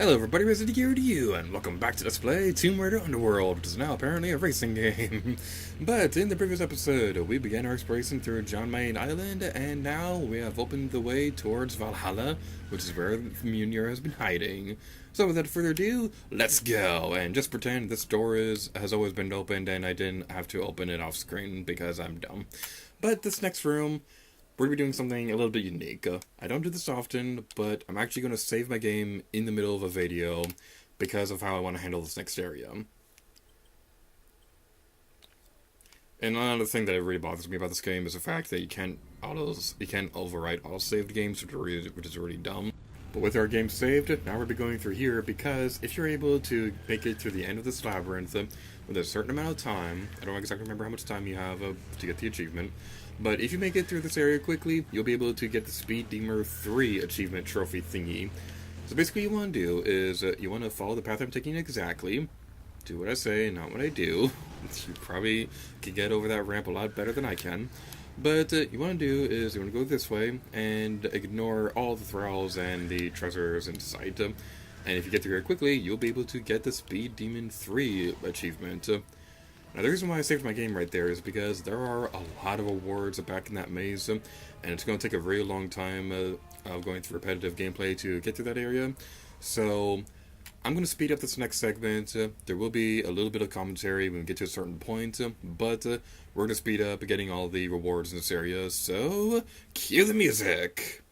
Hello everybody, Resident here to you, and welcome back to Let's Play Tomb Raider Underworld, which is now apparently a racing game. But in the previous episode, we began our exploration through John Main Island, and now we have opened the way towards Valhalla, which is where Mjölnir has been hiding. So without further ado, let's go, and just pretend this door has always been opened and I didn't have to open it off screen because I'm dumb. But this next room, we're going to be doing something a little bit unique. I don't do this often, but I'm actually going to save my game in the middle of a video because of how I want to handle this next area. And another thing that really bothers me about this game is the fact that you can't overwrite auto-saved games, which is really dumb. But with our game saved, now we'll be going through here because if you're able to make it to the end of this labyrinth with a certain amount of time, I don't exactly remember how much time you have to get the achievement, but if you make it through this area quickly, you'll be able to get the Speed Demon 3 achievement trophy thingy. So basically what you want to do is, you want to follow the path I'm taking exactly, do what I say, not what I do. You probably can get over that ramp a lot better than I can. But you want to do is, you want to go this way, and ignore all the thralls and the treasures in sight. And if you get through here quickly, you'll be able to get the Speed Demon 3 achievement. Now, the reason why I saved my game right there is because there are a lot of awards back in that maze, and it's going to take a very long time of going through repetitive gameplay to get through that area. So, I'm going to speed up this next segment. There will be a little bit of commentary when we get to a certain point, but we're going to speed up getting all the rewards in this area, so cue the music!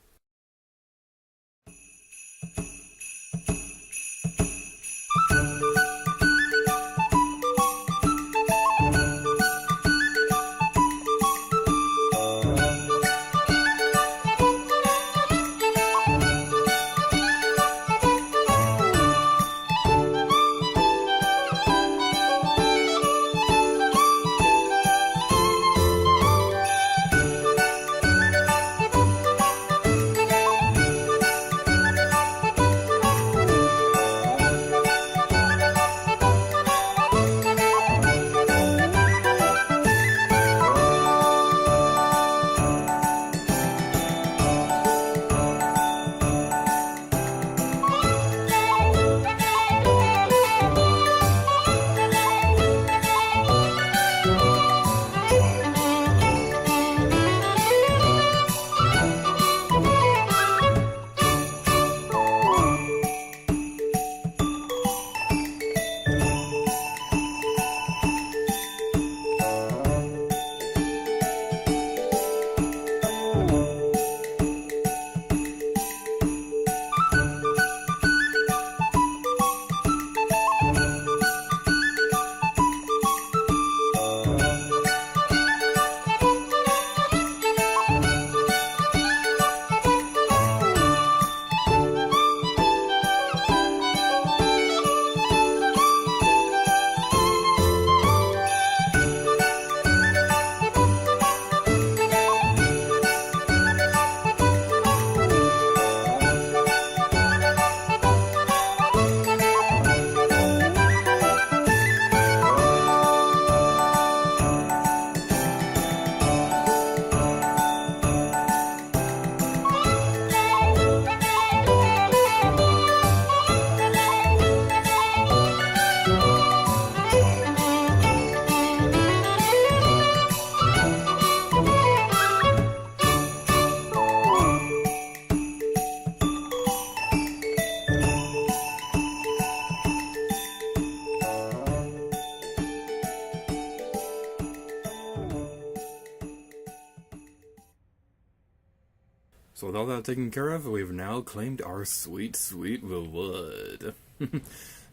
So with all that taken care of, we've now claimed our sweet, sweet reward.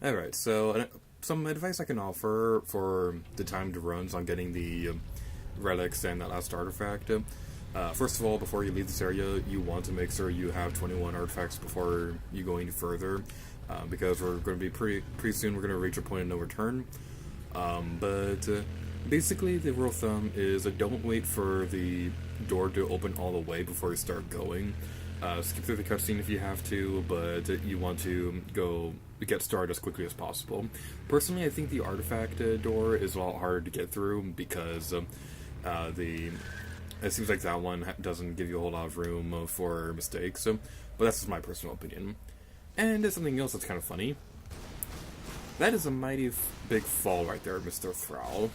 Alright, so some advice I can offer for the timed runs on getting the relics and that last artifact. First of all, before you leave this area, you want to make sure you have 21 artifacts before you go any further, because we're going to be pretty soon we're going to reach a point of no return. Basically, the rule of thumb is don't wait for the door to open all the way before you start going. Skip through the cutscene if you have to, but you want to get started as quickly as possible. Personally, I think the artifact door is a lot harder to get through because it seems like that one doesn't give you a whole lot of room for mistakes. But that's just my personal opinion. And there's something else that's kind of funny. That is a mighty big fall right there, Mr. Thrall.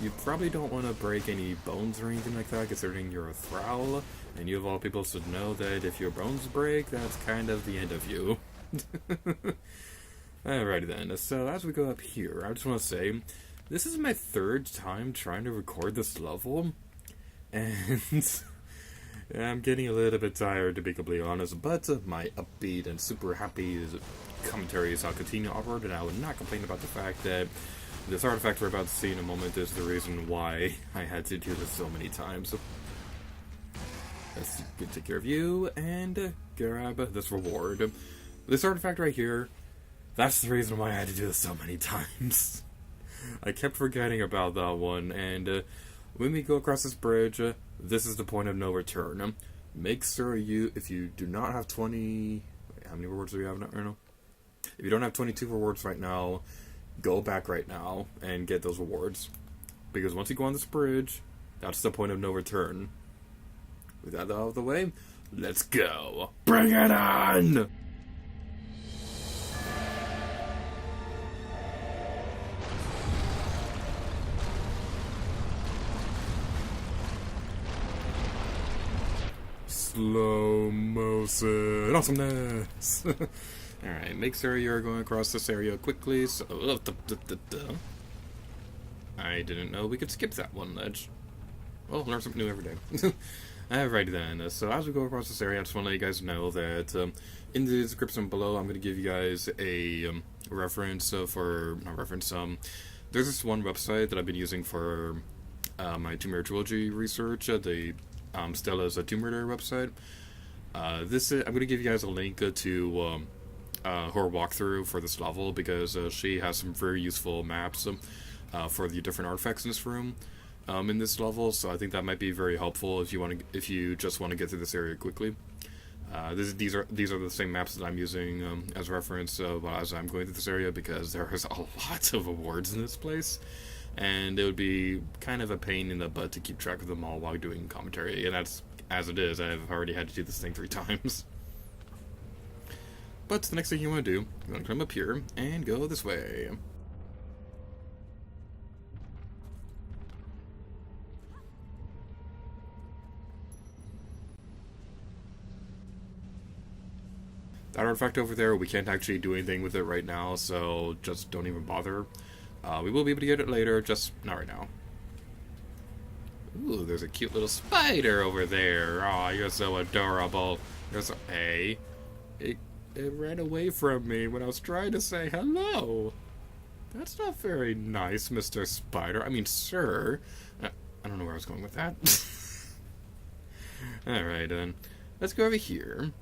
You probably don't want to break any bones or anything like that, considering you're a Thrall, and you of all people should know that if your bones break, that's kind of the end of you. Alrighty then, so as we go up here, I just want to say, this is my third time trying to record this level, and I'm getting a little bit tired, to be completely honest, but my upbeat and super happy commentaries I'll continue onward, and I will not complain about the fact that this artifact we're about to see in a moment is the reason why I had to do this so many times. Let's take care of you and grab this reward. This artifact right here, that's the reason why I had to do this so many times. I kept forgetting about that one, and when we go across this bridge, this is the point of no return. Make sure if you do not have 20... Wait, how many rewards do we have right now? If you don't have 22 rewards right now, go back right now and get those rewards. Because once you go on this bridge, that's the point of no return. With that out of the way, let's go! Bring it on! Slow motion awesomeness! Alright, make sure you're going across this area quickly. So, I didn't know we could skip that one ledge. Well, learn something new every day. Alright then, so as we go across this area, I just want to let you guys know that in the description below, I'm going to give you guys a reference there's this one website that I've been using for my Tomb Raider trilogy research, the Stella's Tomb Raider website. I'm going to give you guys a link to her walkthrough for this level, because she has some very useful maps for the different artifacts in this room. In this level, so I think that might be very helpful if you just want to get through this area quickly. These are the same maps that I'm using as reference as I'm going through this area, because there's a lot of awards in this place, and it would be kind of a pain in the butt to keep track of them all while doing commentary, and that's as it is. I've already had to do this thing 3 times. But the next thing you want to do, you want to come up here and go this way. That artifact over there, we can't actually do anything with it right now, so just don't even bother. We will be able to get it later, just not right now. Ooh, there's a cute little spider over there. Aw, you're so adorable. Hey, it ran away from me when I was trying to say hello. That's not very nice, Mr. Spider. I mean, sir. I don't know where I was going with that. Alright, then. Let's go over here.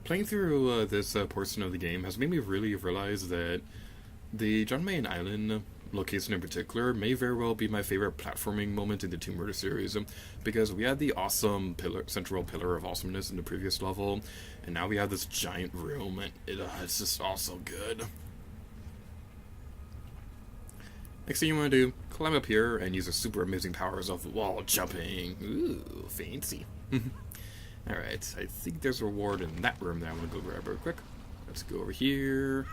Playing through this portion of the game has made me really realize that the John Mayen Island location in particular may very well be my favorite platforming moment in the Tomb Raider series, because we had the awesome central pillar of awesomeness in the previous level, and now we have this giant room, and it's just all so good. Next thing you want to do, climb up here and use the super amazing powers of wall jumping. Ooh, fancy. Alright, I think there's a reward in that room that I'm going to go grab real quick. Let's go over here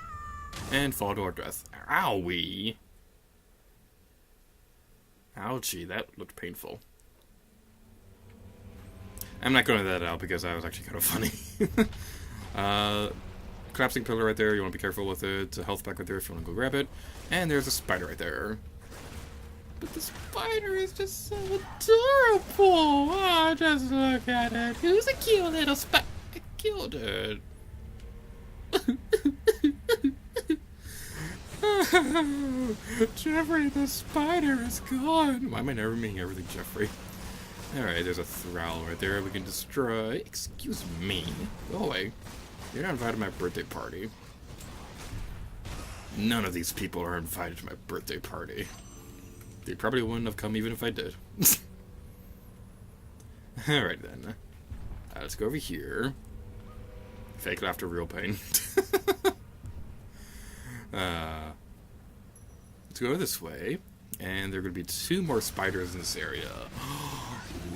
and fall to our death. Owie! Ouchie, that looked painful. I'm not going to that out because that was actually kind of funny. Collapsing pillar right there, you want to be careful with it. A health pack right there if you want to go grab it. And there's a spider right there. But the spider is just so adorable. Oh, just look at it. Who's a cute little spider? I killed it. Jeffrey, the spider is gone. Why am I never meaning everything Jeffrey? Alright, there's a Thrall right there we can destroy. Excuse me. Go away. You're not invited to my birthday party. None of these people are invited to my birthday party. They probably wouldn't have come even if I did. Alright then. Let's go over here. Fake laughter, real pain. Let's go this way. And there are going to be 2 more spiders in this area.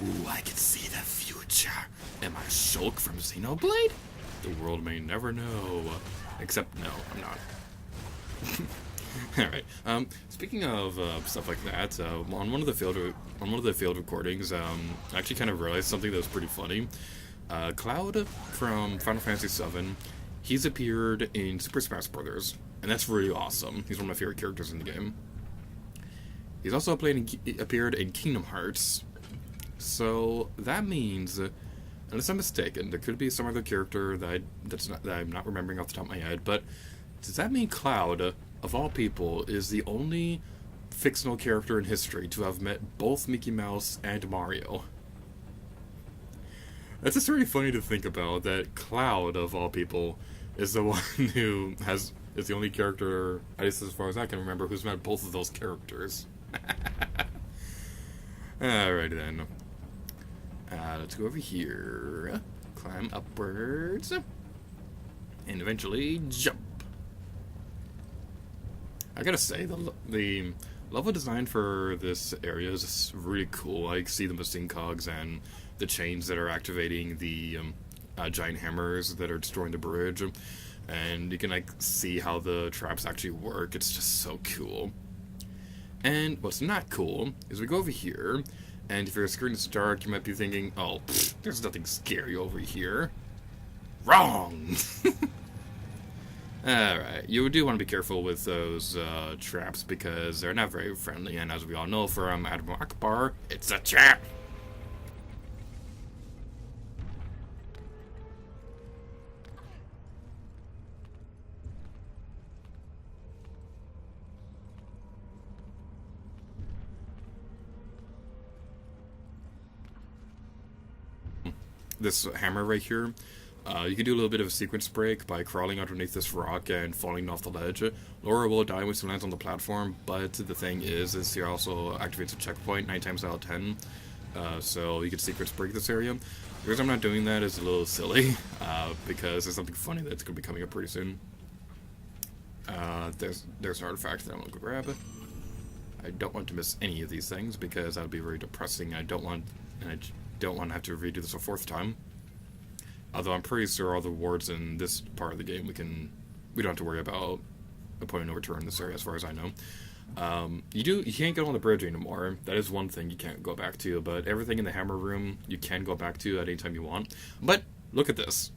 Ooh, I can see the future. Am I Shulk from Xenoblade? The world may never know. Except, no, I'm not. Alright, speaking of stuff like that, on one of the field recordings, I actually kind of realized something that was pretty funny. Cloud from Final Fantasy VII, he's appeared in Super Smash Bros., and that's really awesome. He's one of my favorite characters in the game. He's also appeared in Kingdom Hearts, so that means, unless I'm mistaken, there could be some other character that I'm not remembering off the top of my head, but does that mean Cloud, of all people, is the only fictional character in history to have met both Mickey Mouse and Mario? That's just really funny to think about, that Cloud, of all people, is the one who is the only character, at least as far as I can remember, who's met both of those characters. Alright then. Let's go over here, climb upwards, and eventually jump. I gotta say, the level design for this area is really cool. I see the machine cogs and the chains that are activating the giant hammers that are destroying the bridge, and you can like see how the traps actually work. It's just so cool. And what's not cool is we go over here, and if your screen is dark, you might be thinking, oh, there's nothing scary over here. Wrong! Alright, you do want to be careful with those traps because they're not very friendly, and as we all know from Admiral Akbar, it's a trap! This hammer right here, you can do a little bit of a sequence break by crawling underneath this rock and falling off the ledge. Laura will die when she lands on the platform, but the thing is she also activates a checkpoint 9 times out of 10, so you can sequence break this area. The reason I'm not doing that is a little silly, because there's something funny that's going to be coming up pretty soon. There's an artifact that I'm going to grab. I don't want to miss any of these things because that would be very depressing. I don't want to have to redo this a 4th time. Although I'm pretty sure all the wards in this part of the game we don't have to worry about a point of no return in this area as far as I know. You can't get on the bridge anymore. That is one thing you can't go back to, but everything in the hammer room you can go back to at any time you want. But look at this.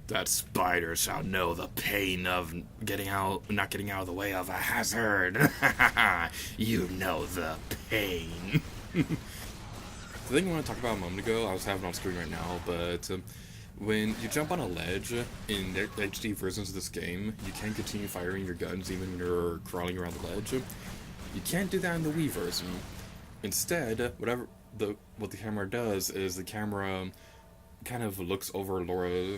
That spider shall know the pain of not getting out of the way of a hazard. You know the pain. The thing I want to talk about a moment ago, I was having on screen right now, but when you jump on a ledge in the HD versions of this game, you can continue firing your guns even when you're crawling around the ledge. You can't do that in the Wii version. Instead, what the camera does is the camera kind of looks over Laura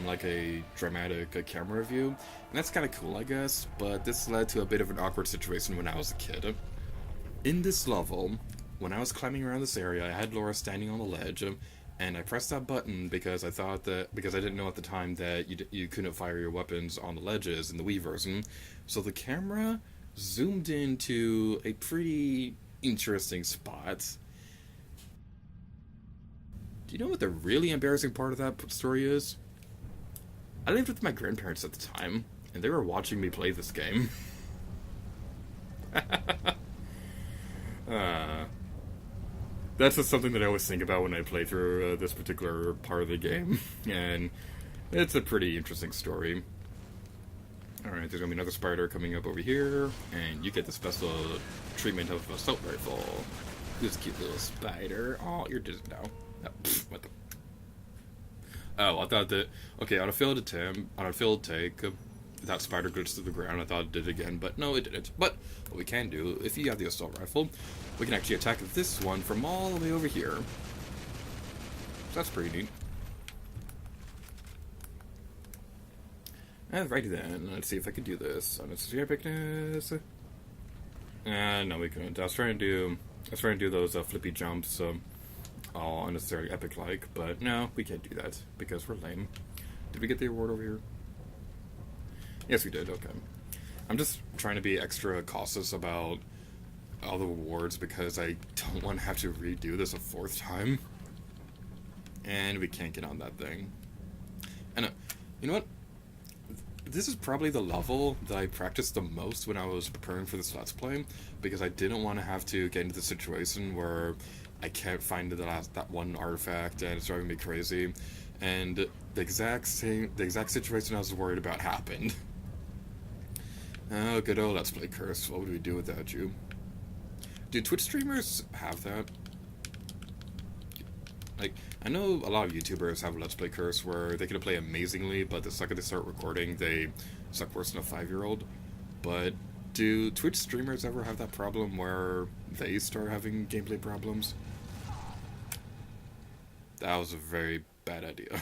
like a dramatic camera view, and that's kind of cool, I guess, but this led to a bit of an awkward situation when I was a kid. In this level, when I was climbing around this area, I had Laura standing on the ledge, and I pressed that button because I didn't know at the time that you couldn't fire your weapons on the ledges in the Wii version, so the camera zoomed into a pretty interesting spot. Do you know what the really embarrassing part of that story is? I lived with my grandparents at the time, and they were watching me play this game. That's just something that I always think about when I play through this particular part of the game, and it's a pretty interesting story. Alright, there's gonna be another spider coming up over here, and you get the special treatment of assault rifle. This cute little spider. Oh, you're dizzy now. Oh, what the... Oh, I thought that... Okay, on a failed take, that spider glitched to the ground. I thought it did again, but no, it didn't. But what we can do, if you have the assault rifle, we can actually attack this one from all the way over here. So that's pretty neat. Alrighty then, let's see if I can do this. Unnecessary epicness. No, we couldn't. I was trying to do those flippy jumps, all unnecessarily epic-like, but no, we can't do that because we're lame. Did we get the award over here? Yes, we did. Okay. I'm just trying to be extra cautious about all the rewards because I don't want to have to redo this a 4th time. And we can't get on that thing. And you know what? This is probably the level that I practiced the most when I was preparing for this Let's Play, because I didn't want to have to get into the situation where I can't find that one artifact and it's driving me crazy. And the exact situation I was worried about happened. Oh, good old Let's Play curse. What would we do without you? Do Twitch streamers have that? Like, I know a lot of YouTubers have a Let's Play curse where they can play amazingly, but the second they start recording, they suck worse than a 5-year-old. But do Twitch streamers ever have that problem where they start having gameplay problems? That was a very bad idea.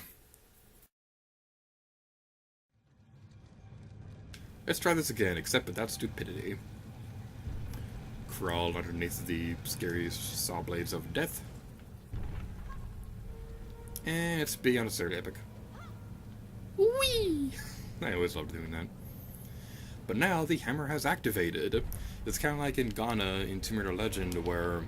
Let's try this again, except without stupidity. Crawl underneath the scary saw blades of death. And it's beyond necessarily epic. Whee! I always loved doing that. But now the hammer has activated. It's kind of like in Ghana in Tomb Raider Legend, where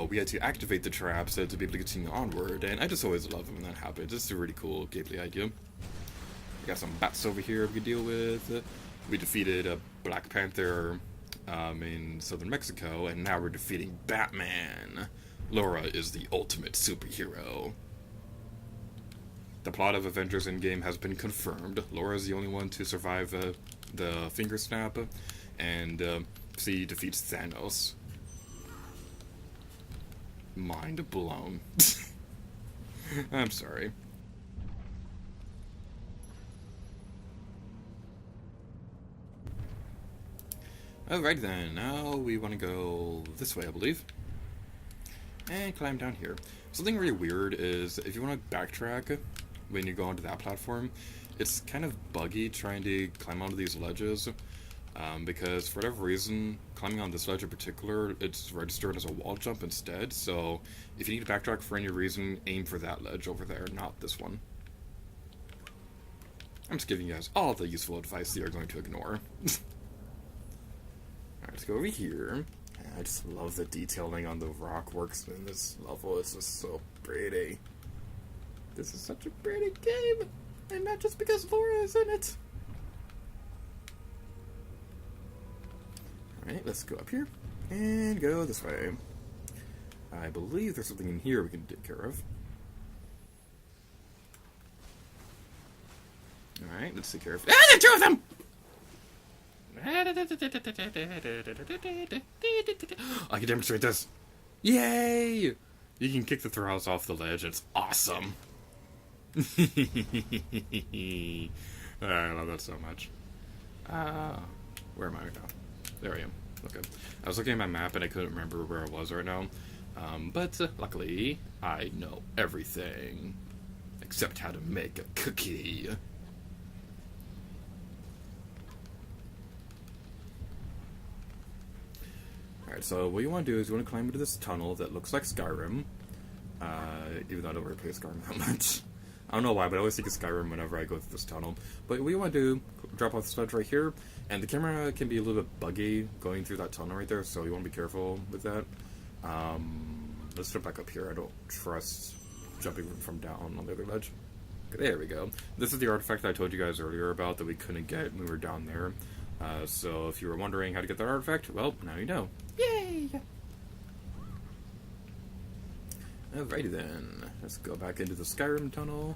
we had to activate the traps to be able to continue onward, and I just always love it when that happens. It's a really cool gameplay idea. We got some bats over here we could deal with. We defeated a Black Panther in southern Mexico, and now we're defeating Batman. Laura is the ultimate superhero. The plot of Avengers Endgame has been confirmed. Laura is the only one to survive the finger snap, and she defeats Thanos. Mind blown. I'm sorry. Alright then, now we want to go this way, I believe. And climb down here. Something really weird is, if you want to backtrack when you go onto that platform, it's kind of buggy trying to climb onto these ledges, because for whatever reason, climbing on this ledge in particular, it's registered as a wall jump instead, so if you need to backtrack for any reason, aim for that ledge over there, not this one. I'm just giving you guys all the useful advice that you're going to ignore. Alright, let's go over here. I just love the detailing on the rock works in this level. It's just so pretty. This is such a pretty game, and not just because Laura is in it. Alright, let's go up here, and go this way. I believe there's something in here we can take care of. Alright, let's take care of... Ah, there are 2 of them! I can demonstrate this. Yay! You can kick the thralls off the ledge. It's awesome. I love that so much. Where am I right now? There I am. Okay. I was looking at my map and I couldn't remember where I was right now. But luckily, I know everything. Except how to make a cookie. Alright, so what you want to do is you want to climb into this tunnel that looks like Skyrim. Even though I don't really play Skyrim that much. I don't know why, but I always think of Skyrim whenever I go through this tunnel. But what you want to do, drop off the ledge right here, and the camera can be a little bit buggy going through that tunnel right there, so you want to be careful with that. Let's jump back up here. I don't trust jumping from down on the other ledge. Okay, there we go. This is the artifact that I told you guys earlier about that we couldn't get when we were down there. So if you were wondering how to get that artifact, well, now you know. Yay! Alrighty then, let's go back into the Skyrim tunnel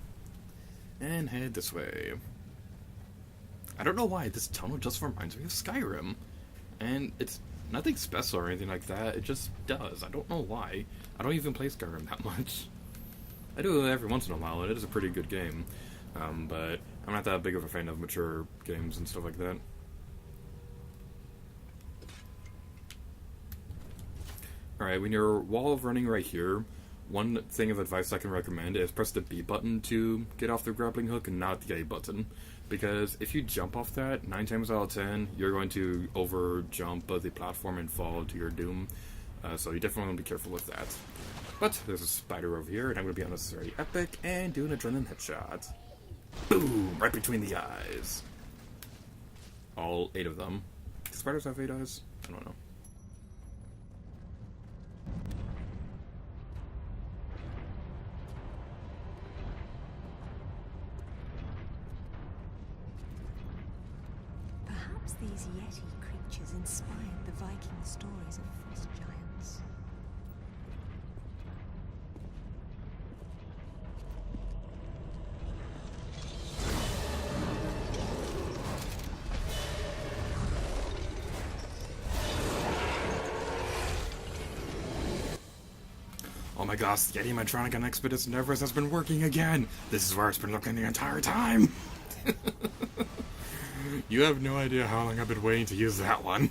and head this way. I don't know why, this tunnel just reminds me of Skyrim. And it's nothing special or anything like that, it just does. I don't know why. I don't even play Skyrim that much. I do it every once in a while, and it is a pretty good game. But I'm not that big of a fan of mature games and stuff like that. Alright, when you're wall of running right here, one thing of advice I can recommend is press the B button to get off the grappling hook and not the A button. Because if you jump off that, 9 times out of 10, you're going to over jump the platform and fall to your doom. So you definitely want to be careful with that. But there's a spider over here, and I'm going to be unnecessarily epic and do an adrenaline headshot. Boom! Right between the eyes. all 8 of them. Do spiders have 8 eyes? I don't know. Perhaps these Yeti creatures inspired the Viking stories of frost giants. Oh my gosh, the Yeti Medtronic on Expedition Everest has been working again! This is where it's been looking the entire time! You have no idea how long I've been waiting to use that one.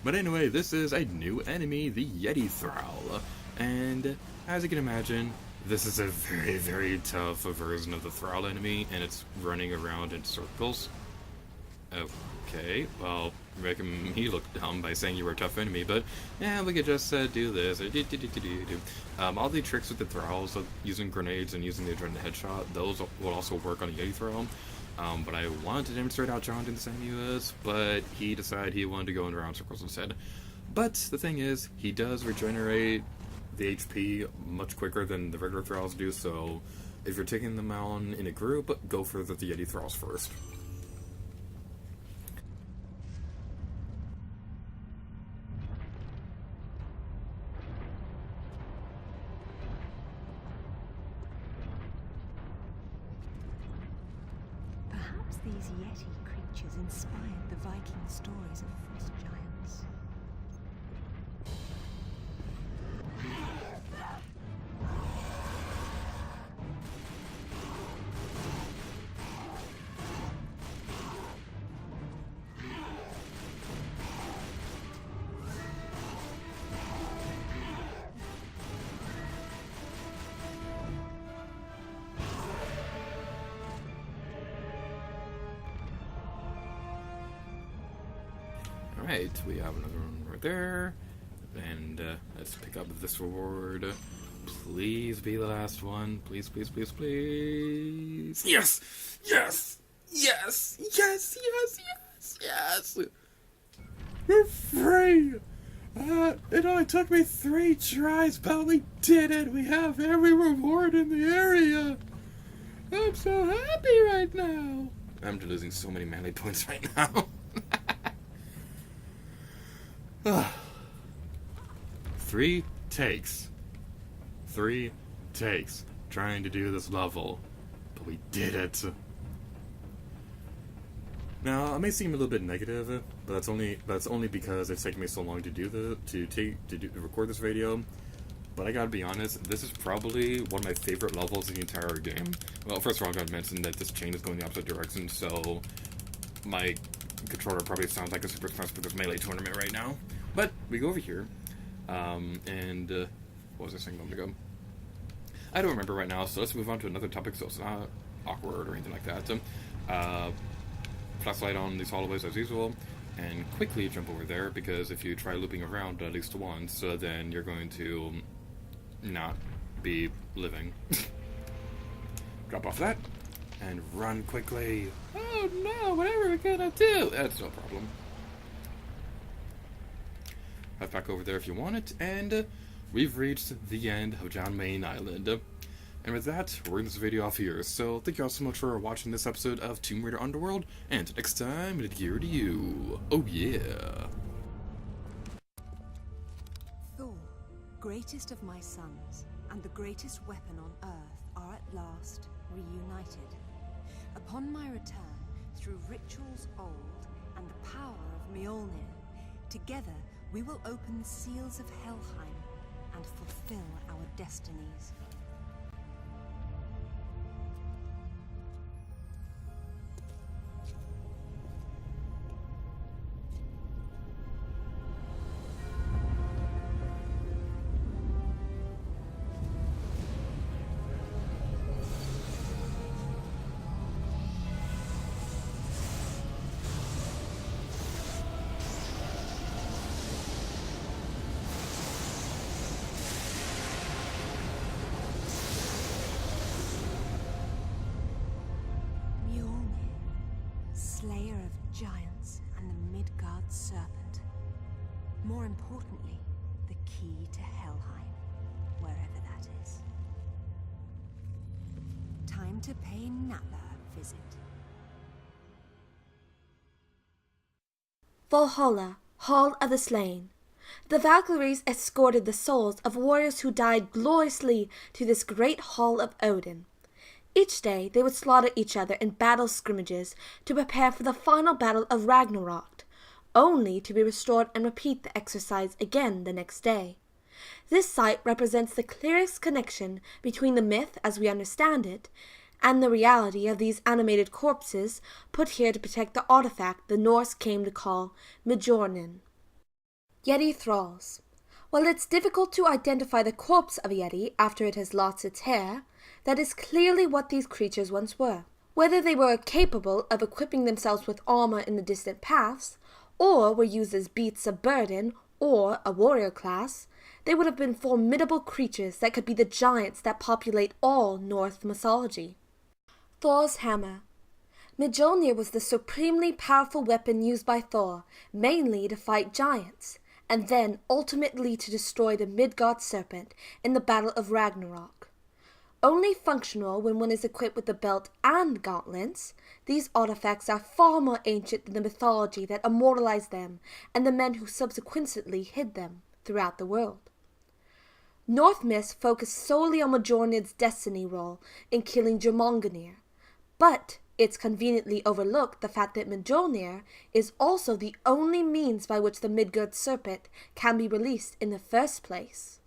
But anyway, this is a new enemy, the Yeti Thrall. And as you can imagine, this is a very, very tough version of the Thrall enemy, and it's running around in circles. Okay, well, making me look dumb by saying you were a tough enemy, but yeah, we could just do this. All the tricks with the Thralls, using grenades and using the adrenaline headshot, those will also work on the Yeti Thrall. But I wanted to demonstrate how challenging this enemy was, but he decided he wanted to go in around circles instead. But the thing is, he does regenerate the HP much quicker than the regular Thralls do, so if you're taking them on in a group, go for the Yeti Thralls first. Perhaps these Yeti creatures inspired the Viking stories of frost giants. Alright, we have another one right there. And let's pick up this reward. Please be the last one. Please, please, please, please. Yes! Yes! Yes! Yes! Yes! Yes! Yes! We're free! It only took me 3 tries, but we did it! We have every reward in the area! I'm so happy right now! I'm losing so many melee points right now. 3 takes. 3 takes trying to do this level, but we did it. Now, I may seem a little bit negative, but that's only because it's taken me so long to record this video. But I gotta be honest, this is probably one of my favorite levels in the entire game. Well, first of all, I gotta mention that this chain is going the opposite direction, so my controller probably sounds like a Super Smash Bros. Melee tournament right now. But we go over here, and what was I saying a moment ago? I don't remember right now, so let's move on to another topic so it's not awkward or anything like that. Flashlight on these hallways as usual, and quickly jump over there, because if you try looping around at least once, then you're going to not be living. Drop off that, and run quickly. Oh no, whatever are we gonna do? That's no problem. Head back over there if you want it, and we've reached the end of John Main Island. And with that, we're in this video off here. So thank you all so much for watching this episode of Tomb Raider Underworld, and next time, it's gear to you. Oh yeah. Thor, greatest of my sons, and the greatest weapon on Earth, are at last reunited. Upon my return, through rituals old and the power of Mjölnir, together we will open the seals of Helheim and fulfill our destinies. importantly, the key to Helheim, wherever that is. Time to pay Napa a visit. Valhalla, Hall of the Slain. The Valkyries escorted the souls of warriors who died gloriously to this great hall of Odin. Each day they would slaughter each other in battle scrimmages to prepare for the final battle of Ragnarok, only to be restored and repeat the exercise again the next day. This site represents the clearest connection between the myth as we understand it and the reality of these animated corpses put here to protect the artifact the Norse came to call Mjölnir. Yeti thralls. While it's difficult to identify the corpse of a Yeti after it has lost its hair, that is clearly what these creatures once were. Whether they were capable of equipping themselves with armor in the distant past, or were used as beasts of burden, or a warrior class, they would have been formidable creatures that could be the giants that populate all Norse mythology. Thor's hammer. Mjölnir was the supremely powerful weapon used by Thor, mainly to fight giants, and then ultimately to destroy the Midgard serpent in the Battle of Ragnarok. Only functional when one is equipped with the belt and gauntlets, these artifacts are far more ancient than the mythology that immortalized them and the men who subsequently hid them throughout the world. Norse myths focus solely on Mjölnir's destiny role in killing Jormungandr, but it's conveniently overlooked the fact that Mjölnir is also the only means by which the Midgard serpent can be released in the first place.